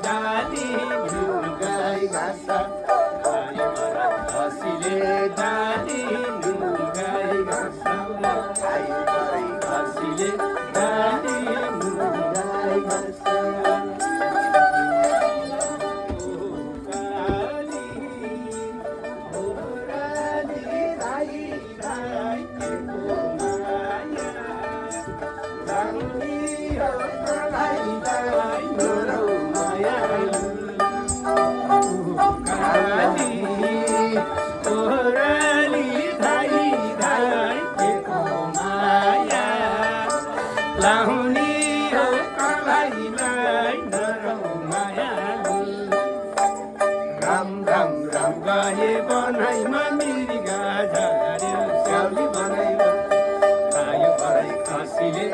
डाली नुगाई घाँस खायो भरै खसीले डाली नुगाई घाँस खायो भरै खसीले डाली नुगाई घाँस लाहुनी हो कलाइलाई नरौ मायालु राम राम राम गए बनाइमा मिर्गा झार्यो स्याउली बनाइमा खायो भरै खसीले